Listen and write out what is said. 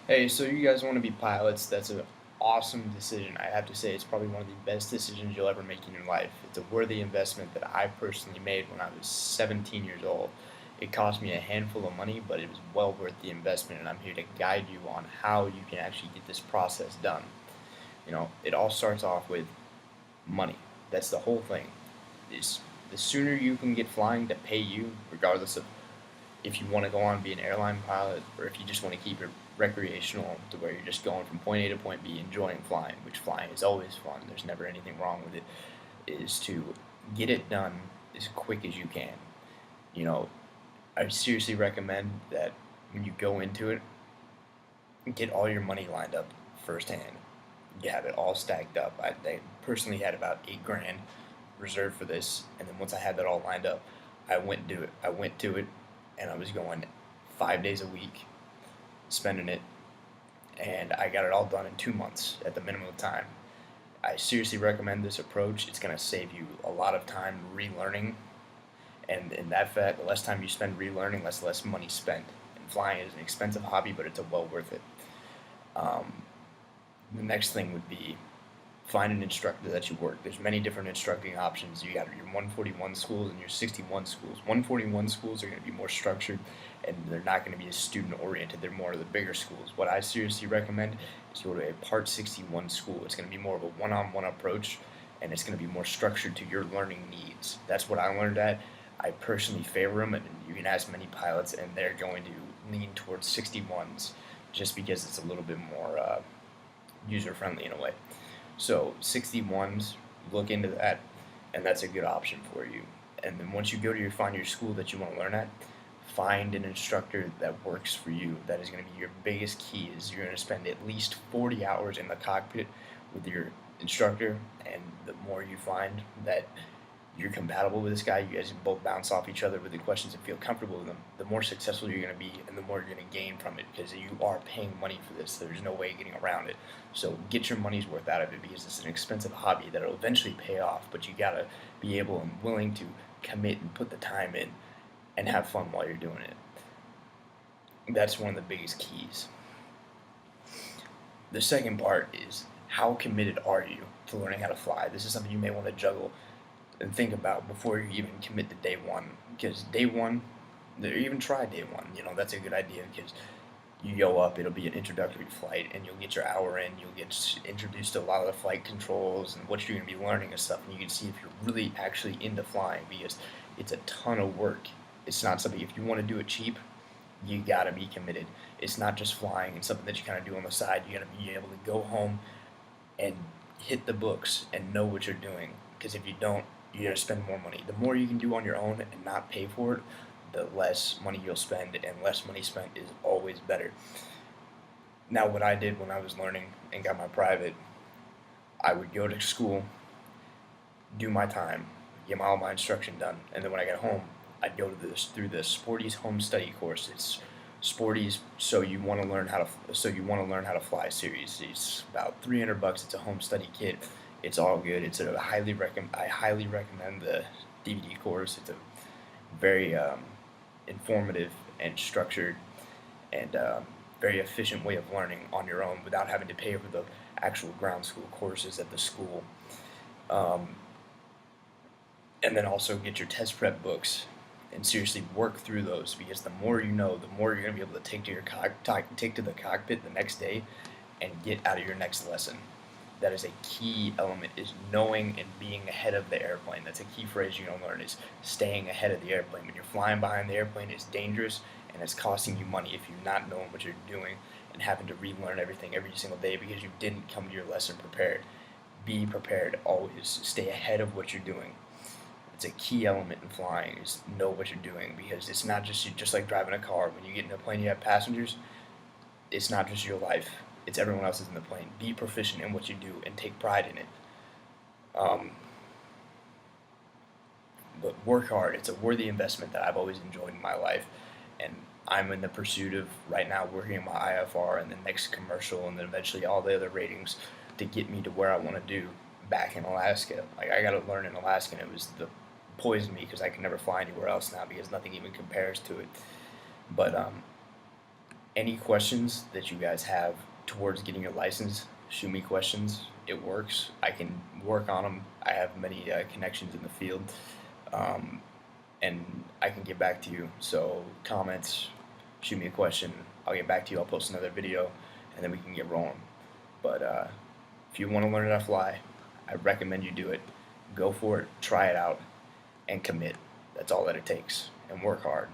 Hey, so you guys want to be pilots? That's an awesome decision. I have to say, it's probably one of the best decisions you'll ever make in your life. It's a worthy investment that I personally made when I was 17 years old. It cost me a handful of money, but it was well worth the investment, and I'm here to guide you on how you can actually get this process done. It all starts off with money. That's the whole thing. Is the sooner you can get flying to pay you, regardless of if you want to go on and be an airline pilot or if you just want to keep it recreational to where you're just going from point A to point B enjoying flying, which flying is always fun, there's never anything wrong with it, is to get it done as quick as you can. You know, I seriously recommend that when you go into it, get all your money lined up firsthand. You have it all stacked up. I personally had about 8 grand reserved for this, and then once I had that all lined up, I went to it, and I was going 5 days a week, spending it, and I got it all done in 2 months at the minimum time. I seriously recommend this approach. It's going to save you a lot of time relearning, and in that fact, the less time you spend relearning, less money spent. And flying is an expensive hobby, but it's a well worth it. Um, the next thing would be find an instructor that you work. There's many different instructing options. You got your 141 schools and your 61 schools. 141 schools are going to be more structured, and they're not going to be as student oriented. They're more of the bigger schools. What I seriously recommend is go to a Part 61 school. It's going to be more of a one-on-one approach, and it's going to be more structured to your learning needs. That's what I learned at. I personally favor them, and you can ask many pilots, and they're going to lean towards 61s just because it's a little bit more user friendly in a way. So 61s, look into that, and that's a good option for you. And then once you go to find your school that you want to learn at, find an instructor that works for you. That is going to be your biggest key. Is you're going to spend at least 40 hours in the cockpit with your instructor, and the more you find that you're compatible with this guy, you guys both bounce off each other with the questions and feel comfortable with them, the more successful you're going to be and the more you're going to gain from it because you are paying money for this. There's no way getting around it. So get your money's worth out of it because it's an expensive hobby that'll eventually pay off, but you got to be able and willing to commit and put the time in and have fun while you're doing it. That's one of the biggest keys. The second part is how committed are you to learning how to fly? This is something you may want to juggle and think about before you even commit to day one. Because day one, or even try day one, that's a good idea because you go up, it'll be an introductory flight, and you'll get your hour in, you'll get introduced to a lot of the flight controls and what you're going to be learning and stuff, and you can see if you're really actually into flying because it's a ton of work. It's not something, if you want to do it cheap, you gotta be committed. It's not just flying, it's something that you kind of do on the side. You gotta be able to go home and hit the books and know what you're doing. Because if you don't, you're going to spend more money. The more you can do on your own and not pay for it, the less money you'll spend, and less money spent is always better. Now, what I did when I was learning and got my private, I would go to school, do my time, get all my instruction done, and then when I got home, I'd go to this through the Sporty's home study course. It's Sporty's, so you want to learn how to fly series. It's about $300. It's a home study kit. It's all good. I highly recommend the DVD course. It's a very informative and structured and very efficient way of learning on your own without having to pay for the actual ground school courses at the school. Um, and then also get your test prep books and seriously work through those because the more you know, the more you're going to be able to take to the cockpit the next day and get out of your next lesson. That is a key element, is knowing and being ahead of the airplane. That's a key phrase you're going to learn, is staying ahead of the airplane. When you're flying behind the airplane, it's dangerous and it's costing you money if you're not knowing what you're doing and having to relearn everything every single day because you didn't come to your lesson prepared. Be prepared always. Stay ahead of what you're doing. It's a key element in flying, is know what you're doing because it's not just like driving a car. When you get in a plane, you have passengers. It's not just your life. It's everyone else's in the plane. Be proficient in what you do and take pride in it. Um, but work hard. It's a worthy investment that I've always enjoyed in my life, and I'm in the pursuit of right now working on my IFR and the next commercial, and then eventually all the other ratings to get me to where I want to do back in Alaska. Like I got to learn in Alaska, and it was the poisoned me because I can never fly anywhere else now because nothing even compares to it. But Any questions that you guys have towards getting your license, shoot me questions. It works. I can work on them. I have many connections in the field, um, and I can get back to you. So comments, shoot me a question. I'll get back to you. I'll post another video, and then we can get rolling. But if you want to learn how to fly, I recommend you do it. Go for it. Try it out, and commit. That's all that it takes. And work hard.